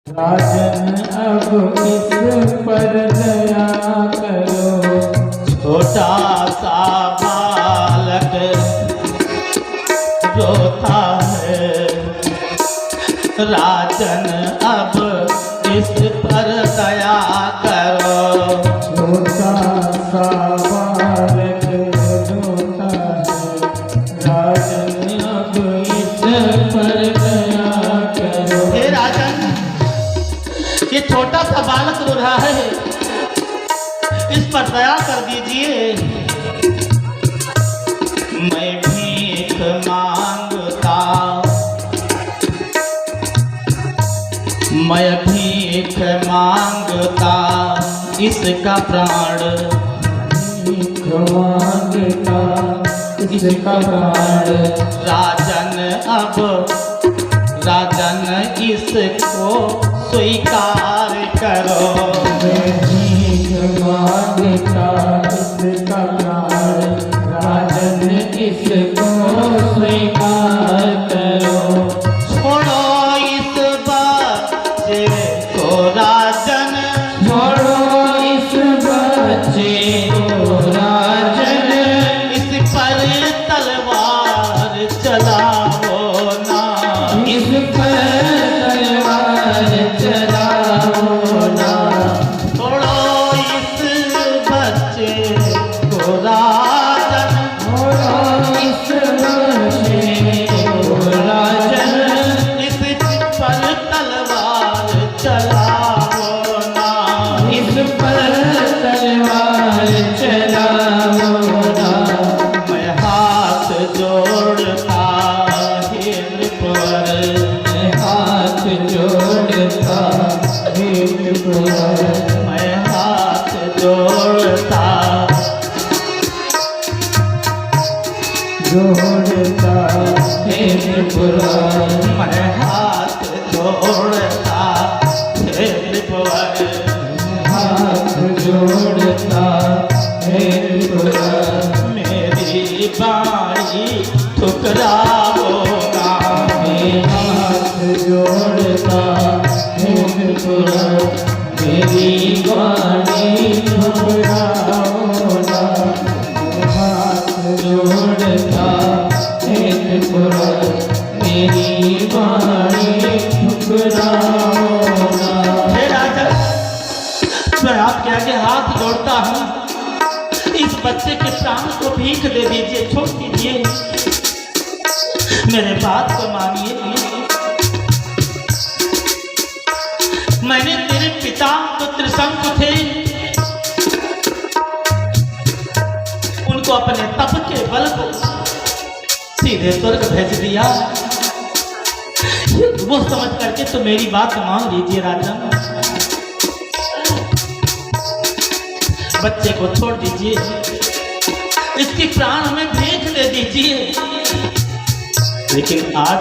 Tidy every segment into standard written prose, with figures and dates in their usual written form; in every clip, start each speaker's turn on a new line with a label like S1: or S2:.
S1: राजन अब इस पर दया करो।
S2: छोटा सा बालक रोता है, राजन अब इस पर दया करो।
S1: छोटा सा बालक रोता है, राजन अब इस पर दया करो।
S2: हे राजन, ये छोटा सा बालक रो रहा है, इस पर दया कर दीजिए। मैं भीख मांगता, मैं भीख मांगता इसका प्राण।
S1: भीख मांगता इसका प्राण।
S2: राजन अब, राजन इसको स्वीकार करो।
S1: मैं भीख मांगता इसका प्राण, राजन इसको स्वीकार करो।
S2: छोड़ो इस बच्चे को राजन,
S1: छोड़ो इस बच्चे को राजन,
S2: इस पर तलवार चलाओ ना।
S1: इस पर तलवार चलाओ ना।
S2: छोड़ो इस बच्चे को राजन,
S1: छोड़ो इस बच्चे को राजन,
S2: इस पर तलवार चलाओ ना।
S1: इस पर तलवार चलाओ ना।
S2: मैं हाथ जोड़ता हे नृपर,
S1: मैं हाथ जोड़ता हे नृपर,
S2: मैं हाथ जोड़ता,
S1: जोड़ता हे नृपर,
S2: मैं हाथ जोड़ता हे नृपर।
S1: हाथ जोड़ता हे नृपर।
S2: मेरी बाणी ठुकराओ ना।
S1: मैं हाथ जोड़ता हे नृपर, मेरी वाणी ठुकराओ ना। हाथ जोड़ता हे नृपर, मेरी वाणी ठुकराओ ना।
S2: हे राजा, मैं आपके आगे हाथ जोड़ता हूँ, इस बच्चे के प्राण को भीख दे दीजिए, छोड़ दीजिए, मेरे बात को मानिए। मैंने तेरे पिता जो त्रिशंकु थे, उनको अपने तप के बल पर सीधे स्वर्ग भेज दिया। वो समझ करके तो मेरी बात मान लीजिए राजन, बच्चे को छोड़ दीजिए, इसकी प्राण हमें भीख दे दीजिए। लेकिन आज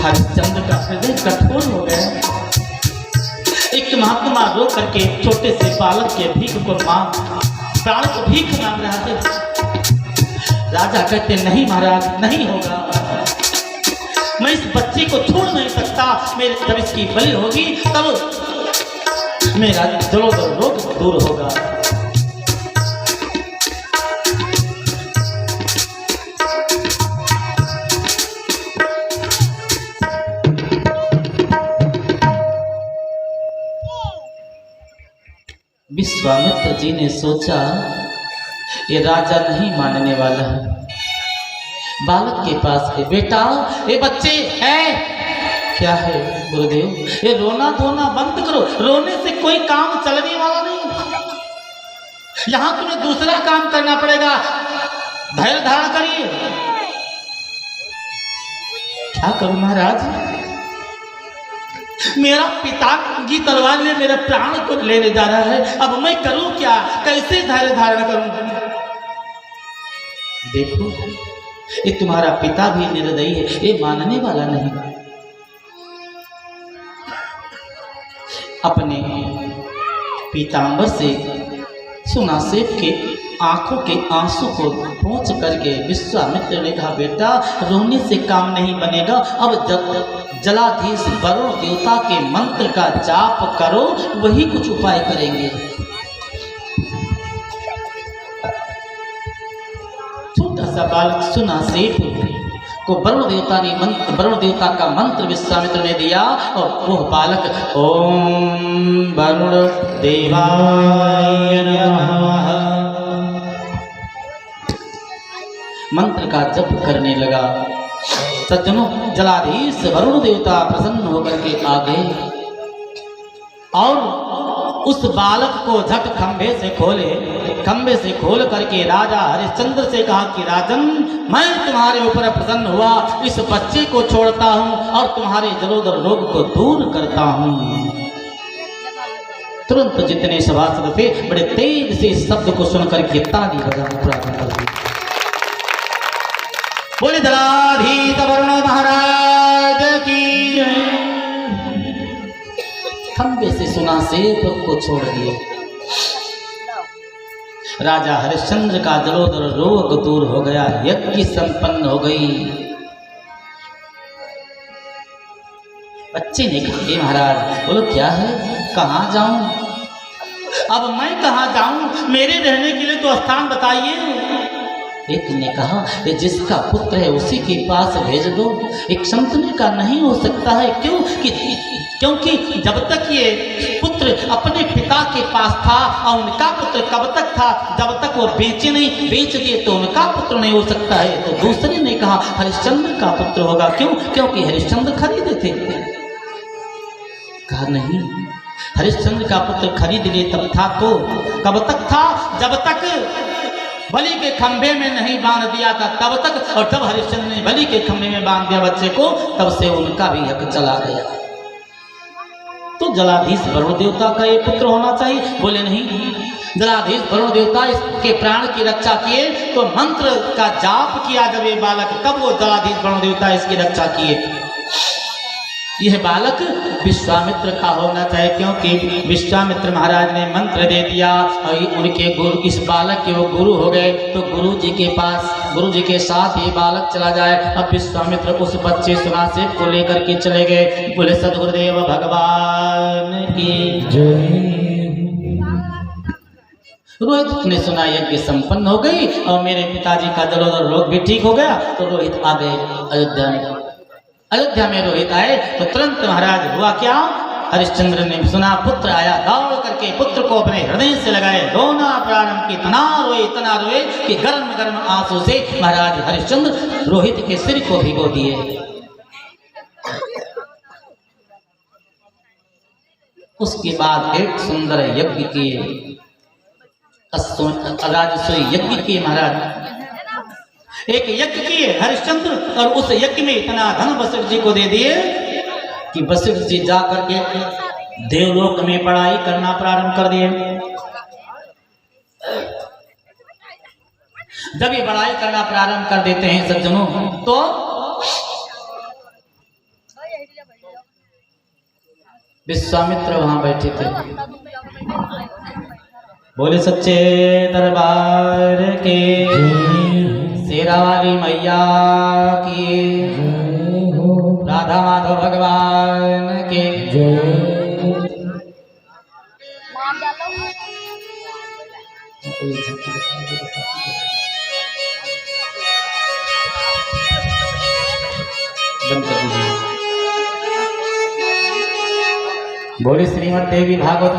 S2: हरिश्चंद्र का हृदय कठोर हो गया। एक महात्मा रो करके छोटे से बालक के भीख को प्राण को भीख मांग रहा है। राजा कहते नहीं महाराज, नहीं होगा, मैं इस बच्चे को छोड़ नहीं सकता। मेरे जब इसकी बलि होगी तब मेरा जलोदर रोग दूर होगा। विश्वामित्र जी ने सोचा ये राजा नहीं मानने वाला है। बालक के पास है, बेटा ये बच्चे है क्या है गुरुदेव, ये रोना धोना बंद करो, रोने से कोई काम चलने वाला नहीं, यहाँ तुम्हें दूसरा काम करना पड़ेगा, धैर्य धारण करिए। क्या करूं महाराज, मेरा पिता की तलवार ने मेरे प्राण को लेने जा रहा है, अब मैं करूं क्या, कैसे धैर्य धारण करूं। देखो ये तुम्हारा पिता भी निर्दयी है, ये मानने वाला नहीं। अपने पीताम्बर से सुना सेब के आंखों के आंसू को पोंछ करके विश्वामित्र ने कहा, बेटा रोने से काम नहीं बनेगा, अब जलाधीश वरुण देवता के मंत्र का जाप करो, वही कुछ उपाय करेंगे। छोटा सा बालक सुना से को वरुण देवता का मंत्र विश्वामित्र ने दिया और वो बालक ओम वरुण देवाय नमः मंत्र का जप करने लगा। सज्जनों, जलाधीश वरुण देवता प्रसन्न होकर के आ गए और उस बालक को झट खंबे से खोल करके राजा हरिश्चंद्र से कहा कि राजन, मैं तुम्हारे ऊपर प्रसन्न हुआ, इस बच्चे को छोड़ता हूं और तुम्हारे जलोदर रोग को दूर करता हूं। तुरंत जितने सभासद थे बड़े तेज से इस शब्द को सुनकर के ताली बजाना प्रारंभ कर दी। बोले जलाधीश वरुण महाराज की जय। खंबे से सुना से को छोड़ दिए। राजा हरिश्चंद्र का जलोदर रोग दूर हो गया, यज्ञ संपन्न हो गई। बच्चे ने कहा, महाराज बोलो क्या है, कहाँ जाऊं? अब मैं कहाँ जाऊं, मेरे रहने के लिए तो स्थान बताइए। एक ने कहा, जिसका पुत्र है उसी के पास भेज दो। एक संत ने कहा, नहीं हो सकता है। क्योंकि जब तक ये पुत्र अपने पिता के पास था और उनका पुत्र कब तक था, जब तक वो बेच दिए तो उनका पुत्र नहीं हो सकता है। तो दूसरे ने कहा, हरिश्चंद्र का पुत्र होगा। क्योंकि हरिश्चंद्र खरीदे थे। कहा नहीं, हरिश्चंद्र का पुत्र खरीद लिए तब था, तो कब तक था, जब तक बलि के खंभे में नहीं बांध दिया था तब तक, और जब हरिश्चंद्र ने बलि के खंभे में बांध दिया बच्चे को, तब से उनका भी हक चला गया। तो जलाधीश वरुण देवता का ये पुत्र होना चाहिए। बोले नहीं, जलाधीश वरुण देवता इसके प्राण की रक्षा किए, तो मंत्र का जाप किया जब ये बालक, तब वो जलाधीश वरुण देवता इसकी रक्षा किए। यह बालक विश्वामित्र का होना चाहिए, क्योंकि विश्वामित्र महाराज ने मंत्र दे दिया और उनके गुरु, इस बालक के वो गुरु हो गए। तो गुरु जी के पास, गुरु जी के साथ ये बालक चला जाए। अब विश्वामित्र उस बच्चे सुनासेब को लेकर के चले गए। बोले सद्गुरुदेव भगवान की जय। रोहित ने सुना यज्ञ संपन्न हो गई और मेरे पिताजी का जलोदर रोग भी ठीक हो गया। तो रोहित आ गए अयोध्या में। अयोध्या में रोहित आए तो तुरंत महाराज हुआ क्या, हरिश्चंद्र ने सुना पुत्र आया, दौड़ करके पुत्र को अपने हृदय से लगाए, रोना प्रारंभ की। इतना रोए कि गर्म गर्म आंसू से महाराज हरिश्चंद्र रोहित के सिर को भिगो दिए। उसके बाद एक सुंदर यज्ञ किए, राजसूय यज्ञ किए। महाराज एक यज्ञ किए हरिश्चंद्र, और उस यज्ञ में इतना धन वशिष्ठ जी को दे दिए कि वशिष्ठ जी जा करके देवलोक में पढ़ाई करना प्रारंभ कर दिए। जब ये पढ़ाई करना प्रारंभ कर देते हैं सज्जनों, तो विश्वामित्र वहां बैठे थे। बोले सच्चे दरबार के शेरा वाली मैया की, राधा माधव भगवान के बोले श्रीमद् देवी भागवत